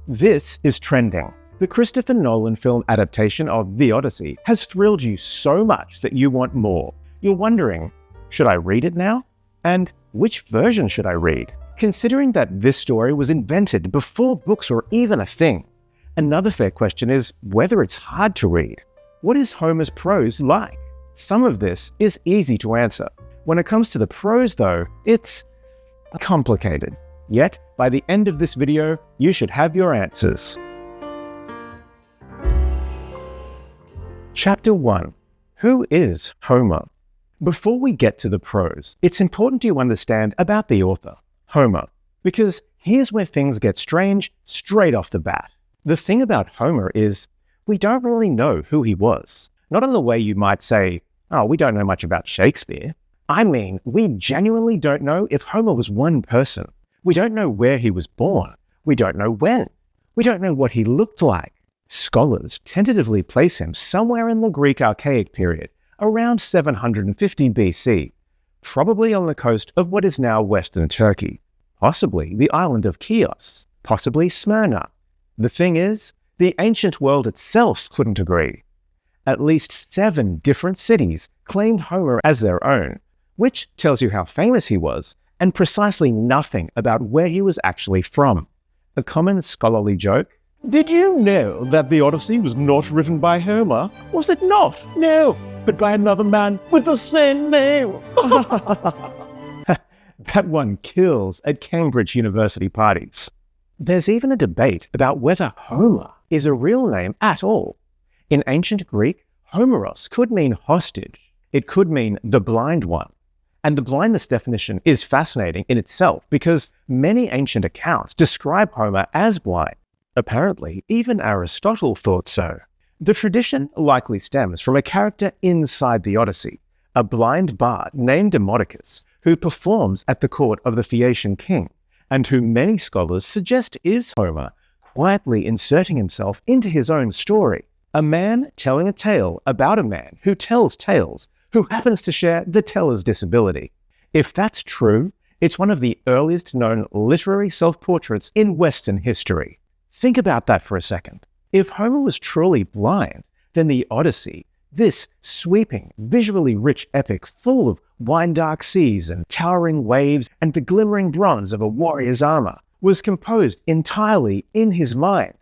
This is trending. The Christopher Nolan film adaptation of The Odyssey has thrilled you so much that you want more. You're wondering, should I read it now? And which version should I read? Considering that this story was invented before books were even a thing. Another fair question is whether it's hard to read. What is Homer's prose like? Some of this is easy to answer. When it comes to the prose though, it's complicated. Yet, by the end of this video, you should have your answers. Chapter 1. Who is Homer? Before we get to the prose, it's important you understand about the author, Homer, because here's where things get strange straight off the bat. The thing about Homer is, we don't really know who he was. Not in the way you might say, oh, we don't know much about Shakespeare. I mean, we genuinely don't know if Homer was one person. We don't know where he was born. We don't know when. We don't know what he looked like. Scholars tentatively place him somewhere in the Greek Archaic period, around 750 BC, probably on the coast of what is now Western Turkey, possibly the island of Chios, possibly Smyrna. The thing is, the ancient world itself couldn't agree. At least 7 different cities claimed Homer as their own, which tells you how famous he was, and precisely nothing about where he was actually from. A common scholarly joke: did you know that the Odyssey was not written by Homer? Was it not? No, but by another man with the same name. That one kills at Cambridge University parties. There's even a debate about whether Homer is a real name at all. In ancient Greek, Homeros could mean hostage. It could mean the blind one. And the blindness definition is fascinating in itself because many ancient accounts describe Homer as blind. Apparently, even Aristotle thought so. The tradition likely stems from a character inside the Odyssey, a blind bard named Demodocus, who performs at the court of the Phaeacian king, and who many scholars suggest is Homer, quietly inserting himself into his own story. A man telling a tale about a man who tells tales, who happens to share the teller's disability. If that's true, it's one of the earliest known literary self-portraits in Western history. Think about that for a second. If Homer was truly blind, then the Odyssey, this sweeping, visually rich epic full of wine-dark seas and towering waves and the glimmering bronze of a warrior's armor, was composed entirely in his mind,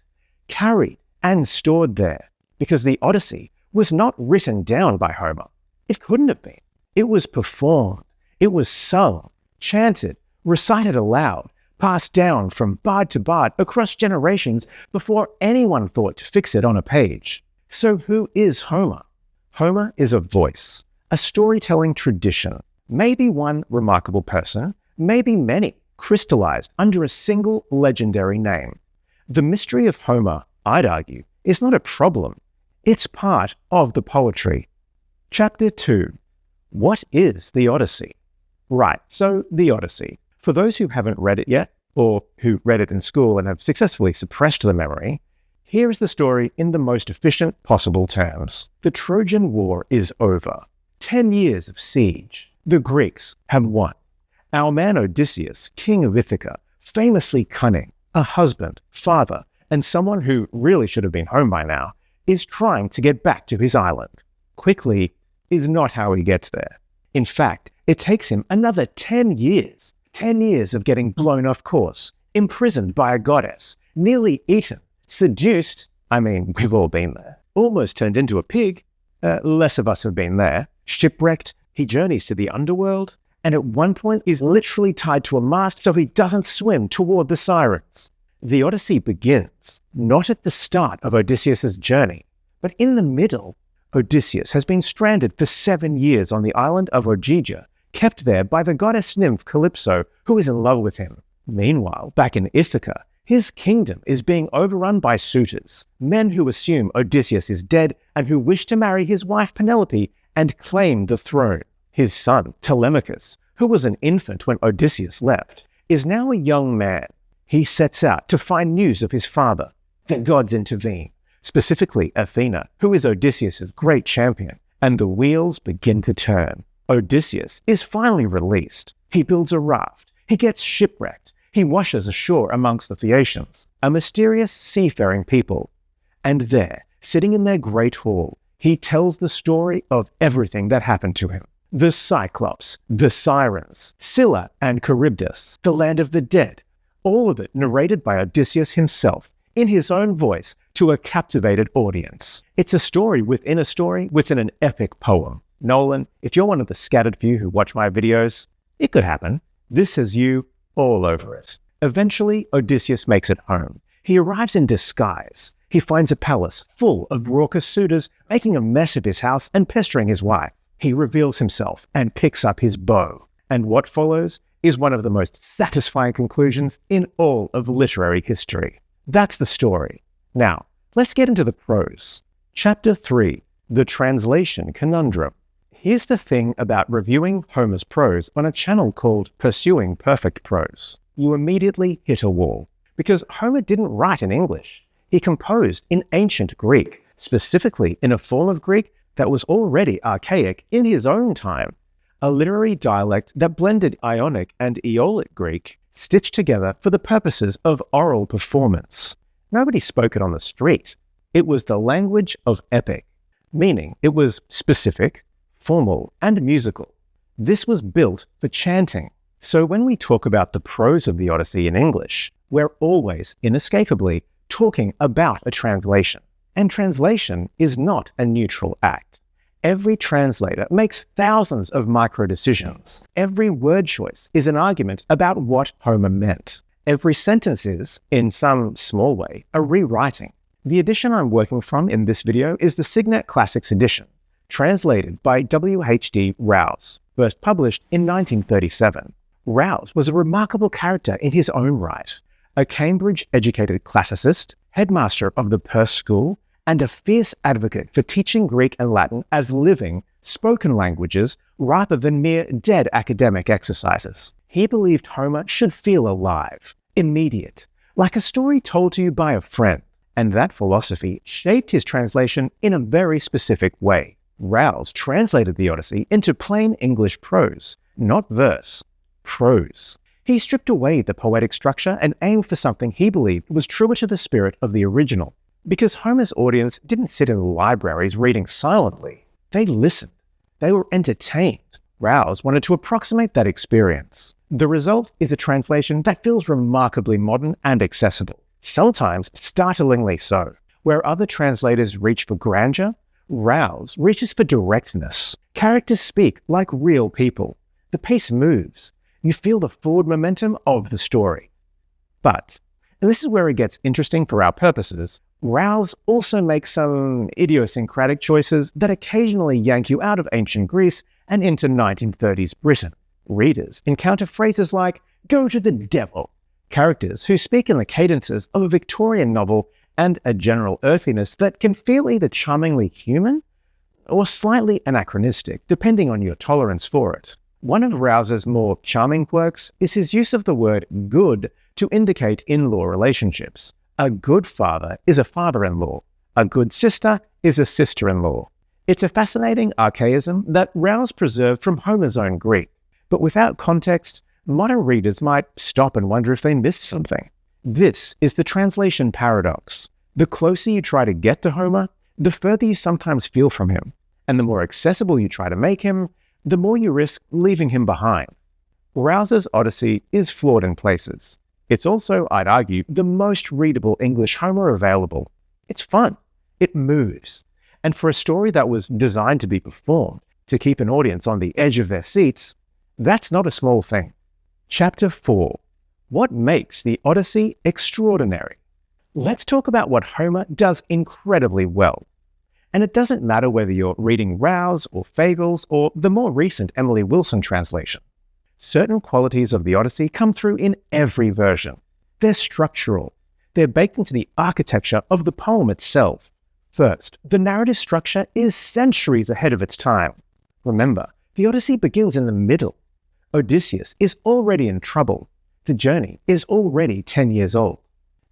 carried and stored there, because the Odyssey was not written down by Homer. It couldn't have been. It was performed. It was sung, chanted, recited aloud, passed down from bard to bard across generations before anyone thought to fix it on a page. So who is Homer? Homer is a voice, a storytelling tradition, maybe one remarkable person, maybe many, crystallized under a single legendary name. The mystery of Homer, I'd argue, is not a problem. It's part of the poetry. Chapter 2. What is the Odyssey? Right, so the Odyssey. For those who haven't read it yet, or who read it in school and have successfully suppressed the memory, here is the story in the most efficient possible terms. The Trojan War is over. 10 years of siege. The Greeks have won. Our man Odysseus, king of Ithaca, famously cunning, a husband, father, and someone who really should have been home by now, is trying to get back to his island. Quickly is not how he gets there. In fact, it takes him another 10 years. 10 years of getting blown off course, imprisoned by a goddess, nearly eaten, seduced, I mean, we've all been there, almost turned into a pig, less of us have been there, shipwrecked, he journeys to the underworld, and at one point is literally tied to a mast so he doesn't swim toward the sirens. The Odyssey begins, not at the start of Odysseus' journey, but in the middle. Odysseus has been stranded for 7 years on the island of Ogygia, kept there by the goddess nymph Calypso, who is in love with him. Meanwhile, back in Ithaca, his kingdom is being overrun by suitors, men who assume Odysseus is dead and who wish to marry his wife Penelope and claim the throne. His son, Telemachus, who was an infant when Odysseus left, is now a young man. He sets out to find news of his father. The gods intervene, specifically Athena, who is Odysseus' great champion, and the wheels begin to turn. Odysseus is finally released. He builds a raft. He gets shipwrecked. He washes ashore amongst the Phaeacians, a mysterious seafaring people. And there, sitting in their great hall, he tells the story of everything that happened to him. The Cyclops, the Sirens, Scylla and Charybdis, the land of the dead, all of it narrated by Odysseus himself, in his own voice, to a captivated audience. It's a story within an epic poem. Nolan, if you're one of the scattered few who watch my videos, it could happen. This has you all over it. Eventually, Odysseus makes it home. He arrives in disguise. He finds a palace full of raucous suitors making a mess of his house and pestering his wife. He reveals himself and picks up his bow. And what follows is one of the most satisfying conclusions in all of literary history. That's the story. Now, let's get into the prose. Chapter 3, The Translation Conundrum. Here's the thing about reviewing Homer's prose on a channel called Pursuing Perfect Prose. You immediately hit a wall, because Homer didn't write in English. He composed in ancient Greek, specifically in a form of Greek that was already archaic in his own time, a literary dialect that blended Ionic and Aeolic Greek, stitched together for the purposes of oral performance. Nobody spoke it on the street. It was the language of epic, meaning it was specific, formal, and musical. This was built for chanting. So when we talk about the prose of the Odyssey in English, we're always, inescapably, talking about a translation. And translation is not a neutral act. Every translator makes thousands of micro-decisions. Every word choice is an argument about what Homer meant. Every sentence is, in some small way, a rewriting. The edition I'm working from in this video is the Signet Classics edition, translated by W.H.D. Rouse, first published in 1937. Rouse was a remarkable character in his own right, a Cambridge-educated classicist, headmaster of the Perse School, and a fierce advocate for teaching Greek and Latin as living, spoken languages rather than mere dead academic exercises. He believed Homer should feel alive, immediate, like a story told to you by a friend, and that philosophy shaped his translation in a very specific way. Rouse translated the Odyssey into plain English prose, not verse, prose. He stripped away the poetic structure and aimed for something he believed was truer to the spirit of the original. Because Homer's audience didn't sit in libraries reading silently. They listened. They were entertained. Rouse wanted to approximate that experience. The result is a translation that feels remarkably modern and accessible, sometimes startlingly so. Where other translators reach for grandeur, Rouse reaches for directness. Characters speak like real people. The pace moves. You feel the forward momentum of the story. But, and this is where it gets interesting for our purposes, Rouse also makes some idiosyncratic choices that occasionally yank you out of ancient Greece and into 1930s Britain. Readers encounter phrases like, "go to the devil," characters who speak in the cadences of a Victorian novel, and a general earthiness that can feel either charmingly human or slightly anachronistic, depending on your tolerance for it. One of Rouse's more charming quirks is his use of the word good to indicate in-law relationships. A good father is a father-in-law. A good sister is a sister-in-law. It's a fascinating archaism that Rouse preserved from Homer's own Greek. But without context, modern readers might stop and wonder if they missed something. This is the translation paradox. The closer you try to get to Homer, the further you sometimes feel from him. And the more accessible you try to make him, the more you risk leaving him behind. Rouse's Odyssey is flawed in places. It's also, I'd argue, the most readable English Homer available. It's fun. It moves. And for a story that was designed to be performed, to keep an audience on the edge of their seats, that's not a small thing. Chapter 4. What makes the Odyssey extraordinary? Let's talk about what Homer does incredibly well. And it doesn't matter whether you're reading Rouse or Fagles or the more recent Emily Wilson translation. Certain qualities of the Odyssey come through in every version. They're structural. They're baked into the architecture of the poem itself. First, the narrative structure is centuries ahead of its time. Remember, the Odyssey begins in the middle. Odysseus is already in trouble. The journey is already 10 years old.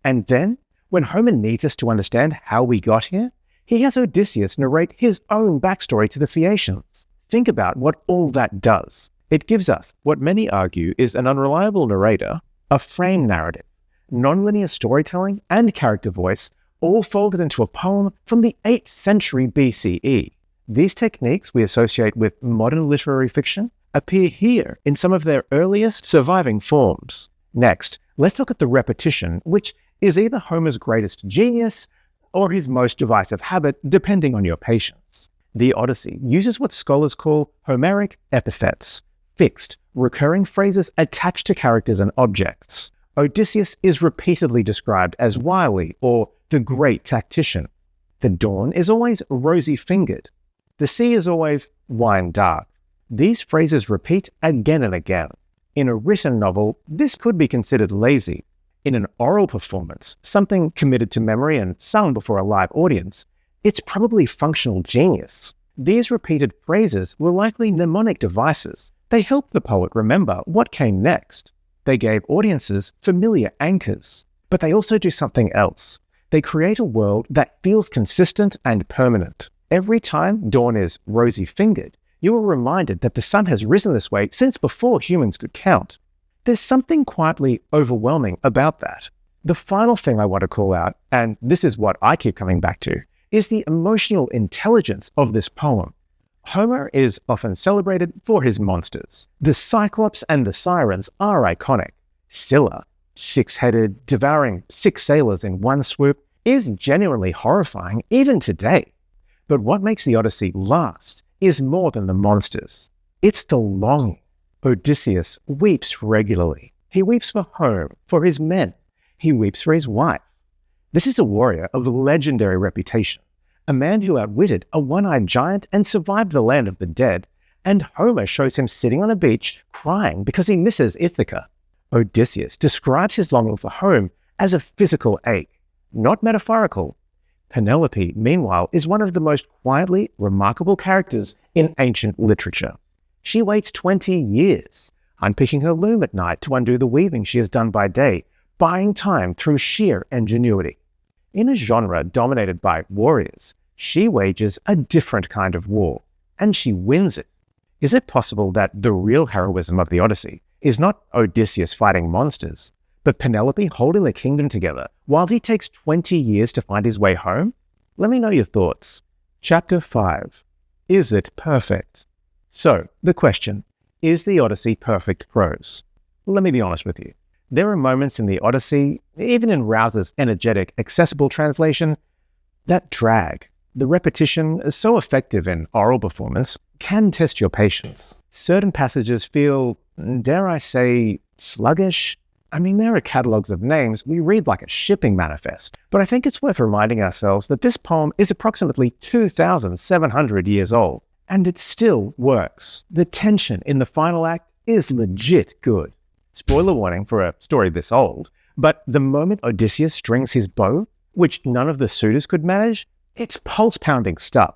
And then, when Homer needs us to understand how we got here, he has Odysseus narrate his own backstory to the Phaeacians. Think about what all that does. It gives us what many argue is an unreliable narrator, a frame narrative, nonlinear storytelling, and character voice, all folded into a poem from the 8th century BCE. These techniques we associate with modern literary fiction appear here in some of their earliest surviving forms. Next, let's look at the repetition, which is either Homer's greatest genius or his most divisive habit, depending on your patience. The Odyssey uses what scholars call Homeric epithets, fixed, recurring phrases attached to characters and objects. Odysseus is repeatedly described as wily or the great tactician. The dawn is always rosy-fingered. The sea is always wine-dark. These phrases repeat again and again. In a written novel, this could be considered lazy. In an oral performance, something committed to memory and sung before a live audience, it's probably functional genius. These repeated phrases were likely mnemonic devices. They helped the poet remember what came next. They gave audiences familiar anchors. But they also do something else. They create a world that feels consistent and permanent. Every time dawn is rosy-fingered, you are reminded that the sun has risen this way since before humans could count. There's something quietly overwhelming about that. The final thing I want to call out, and this is what I keep coming back to, is the emotional intelligence of this poem. Homer is often celebrated for his monsters. The Cyclops and the Sirens are iconic. Scylla, six-headed, devouring 6 sailors in one swoop, is genuinely horrifying even today. But what makes the Odyssey last is more than the monsters. It's the longing. Odysseus weeps regularly. He weeps for home, for his men. He weeps for his wife. This is a warrior of legendary reputation, a man who outwitted a one-eyed giant and survived the land of the dead, and Homer shows him sitting on a beach crying because he misses Ithaca. Odysseus describes his longing for home as a physical ache, not metaphorical. Penelope, meanwhile, is one of the most quietly remarkable characters in ancient literature. She waits 20 years, unpicking her loom at night to undo the weaving she has done by day, buying time through sheer ingenuity. In a genre dominated by warriors, she wages a different kind of war, and she wins it. Is it possible that the real heroism of the Odyssey is not Odysseus fighting monsters, but Penelope holding the kingdom together while he takes 20 years to find his way home? Let me know your thoughts. Chapter 5. Is it perfect? So, the question, is the Odyssey perfect prose? Let me be honest with you. There are moments in the Odyssey, even in Rouse's energetic, accessible translation, that drag. The repetition, so effective in oral performance, can test your patience. Certain passages feel, dare I say, sluggish. I mean, there are catalogues of names we read like a shipping manifest, but I think it's worth reminding ourselves that this poem is approximately 2,700 years old, and it still works. The tension in the final act is legit good. Spoiler warning for a story this old, but the moment Odysseus strings his bow, which none of the suitors could manage, it's pulse-pounding stuff.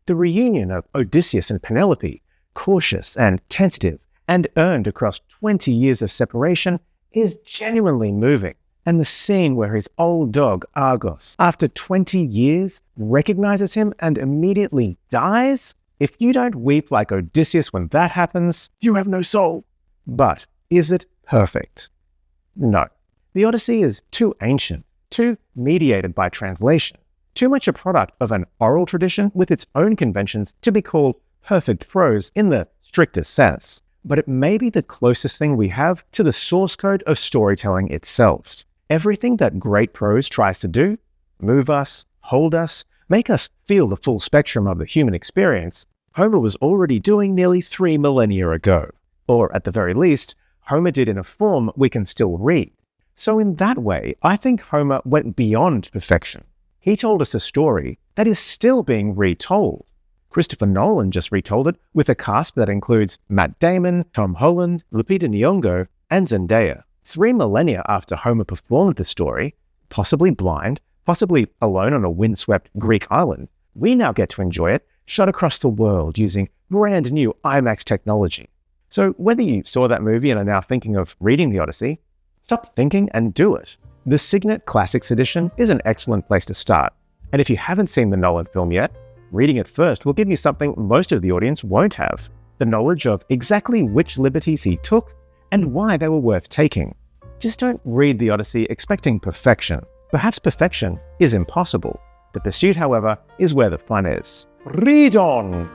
The reunion of Odysseus and Penelope, cautious and tentative, and earned across 20 years of separation, is genuinely moving. And the scene where his old dog, Argos, after 20 years, recognizes him and immediately dies? If you don't weep like Odysseus when that happens, you have no soul. But is it perfect? No. The Odyssey is too ancient, too mediated by translation, too much a product of an oral tradition with its own conventions to be called perfect prose in the strictest sense. But it may be the closest thing we have to the source code of storytelling itself. Everything that great prose tries to do, move us, hold us, make us feel the full spectrum of the human experience, Homer was already doing nearly 3 millennia ago. Or at the very least, Homer did in a form we can still read. So in that way, I think Homer went beyond perfection. He told us a story that is still being retold. Christopher Nolan just retold it with a cast that includes Matt Damon, Tom Holland, Lupita Nyong'o, and Zendaya. 3 millennia after Homer performed the story, possibly blind, possibly alone on a windswept Greek island, we now get to enjoy it shot across the world using brand new IMAX technology. So whether you saw that movie and are now thinking of reading the Odyssey, stop thinking and do it. The Signet Classics Edition is an excellent place to start. And if you haven't seen the Nolan film yet, reading it first will give you something most of the audience won't have, the knowledge of exactly which liberties he took and why they were worth taking. Just don't read the Odyssey expecting perfection. Perhaps perfection is impossible. The pursuit, however, is where the fun is. Read on!